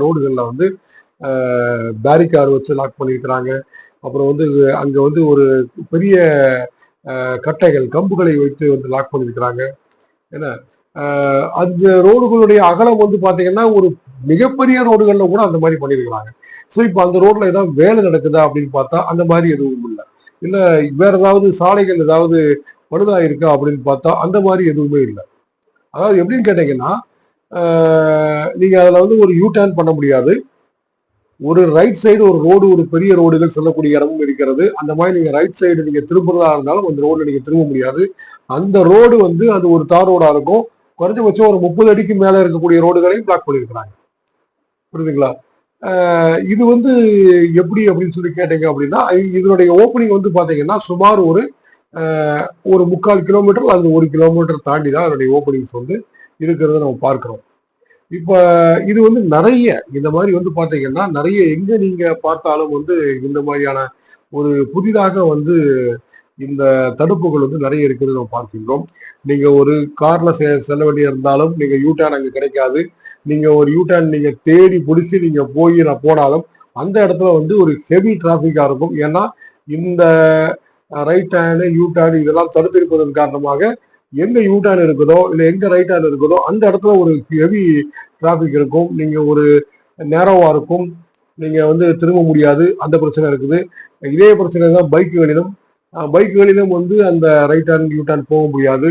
ரோடுகள்ல வந்து பேரிகார்டு வச்சு லாக் பண்ணியிருக்கிறாங்க. அப்புறம் வந்து அங்க வந்து ஒரு பெரிய கட்டைகள் கம்புகளை வைத்து வந்து லாக் பண்ணியிருக்கிறாங்க. ஏன்னா அந்த ரோடுகளுடைய அகலம் வந்து பாத்தீங்கன்னா ஒரு மிகப்பெரிய ரோடுகள்ல கூட அந்த மாதிரி பண்ணியிருக்கிறாங்க. ஸோ இப்போ அந்த ரோட்ல ஏதாவது வேலை நடக்குதா அப்படின்னு பார்த்தா அந்த மாதிரி எதுவும் இல்லை. இல்ல வேற ஏதாவது சாலைகள் ஏதாவது பழுதா இருக்கா அப்படின்னு பார்த்தா அந்த மாதிரி எதுவுமே இல்லை. அதாவது எப்படின்னு கேட்டீங்கன்னா நீங்க அதுல வந்து ஒரு யூ டர்ன் பண்ண முடியாது. ஒரு ரைட் சைடு ஒரு ரோடு, ஒரு பெரிய ரோடுகள் செல்லக்கூடிய இடமும் இருக்கிறது. அந்த மாதிரி நீங்க ரைட் சைடு நீங்க திரும்புறதா இருந்தாலும் அந்த ரோட்ல நீங்க திரும்ப முடியாது. அந்த ரோடு வந்து அது ஒரு தார் ரோடா இருக்கும். குறைஞ்சபட்சம் ஒரு 30 அடிக்கு மேல இருக்கக்கூடிய ரோடுகளையும் பிளாக் பண்ணியிருக்கிறாங்க. புரியுதுங்களா? இது வந்து எப்படி அப்படின்னு சொல்லி கேட்டீங்க அப்படின்னா, இதனுடைய ஓப்பனிங் வந்து பாத்தீங்கன்னா சுமார் ஒரு 3/4 கிலோமீட்டர் அல்லது 1 கிலோமீட்டர் தாண்டி தான் அதனுடைய ஓப்பனிங்ஸ் வந்து இருக்கிறத நம்ம பார்க்கிறோம். இப்ப இது வந்து நிறைய இந்த மாதிரி வந்து பாத்தீங்கன்னா நிறைய எங்க நீங்க பார்த்தாலும் வந்து இந்த மாதிரியான ஒரு புதிதாக வந்து இந்த தடுப்புகள் வந்து நிறைய இருக்கிறது நம்ம பார்க்கின்றோம். நீங்க ஒரு கார்ல செல்ல வேண்டிய இருந்தாலும் நீங்க யூ டர்ன் அங்க கிடைக்காது. நீங்க ஒரு யூ டர்ன் நீங்க தேடி பிடிச்சி நீங்க போனாலும் அந்த இடத்துல வந்து ஒரு ஹெவி டிராபிக்கா இருக்கும். ஏன்னா இந்த ரைட் டர்னு யூ டர்ன் இதெல்லாம் தடுத்திருப்பதன் காரணமாக எங்க யூ டர்ன் இருக்குதோ இல்ல எங்க ரைட் டர்ன் இருக்குதோ அந்த இடத்துல ஒரு ஹெவி டிராபிக் இருக்கும். நீங்க ஒரு நேரோவா இருக்கும். நீங்க வந்து திரும்ப முடியாது. அந்த பிரச்சனை இருக்குது. இதே பிரச்சனை தான் பைக்குகளிலும் வந்து அந்த ரைட் டர்ன் யூ டர்ன் போக முடியாது.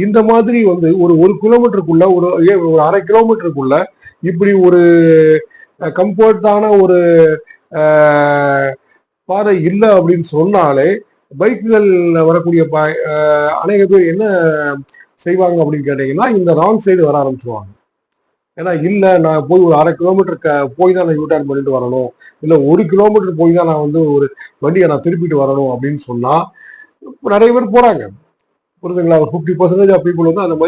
இந்த மாதிரி வந்து ஒரு கிலோமீட்டருக்குள்ள ஒரு 1/2 கிலோமீட்டருக்குள்ள இப்படி ஒரு கம்ஃபர்டான ஒரு பாதை இல்லை அப்படின்னு சொன்னாலே பைக்குகள் வரக்கூடிய அநேக பேர் என்ன செய்வாங்க அப்படின்னு கேட்டீங்கன்னா இந்த ராங் சைடு வர ஆரம்பிச்சிருவாங்க. ஏன்னா இல்ல நான் போய் ஒரு 1/2 கிலோமீட்டர் போய் தான் நான் யூ டர்ன் பண்ணிட்டு வரணும், இல்ல 1 கிலோமீட்டர் போய் தான் நான் வந்து ஒரு வண்டியை நான் திருப்பிட்டு வரணும் அப்படின்னு சொன்னா நிறைய பேர் போறாங்க. புரியுதுங்களா? 50% ஆஃப் பீப்புள் வந்து அந்த மாதிரி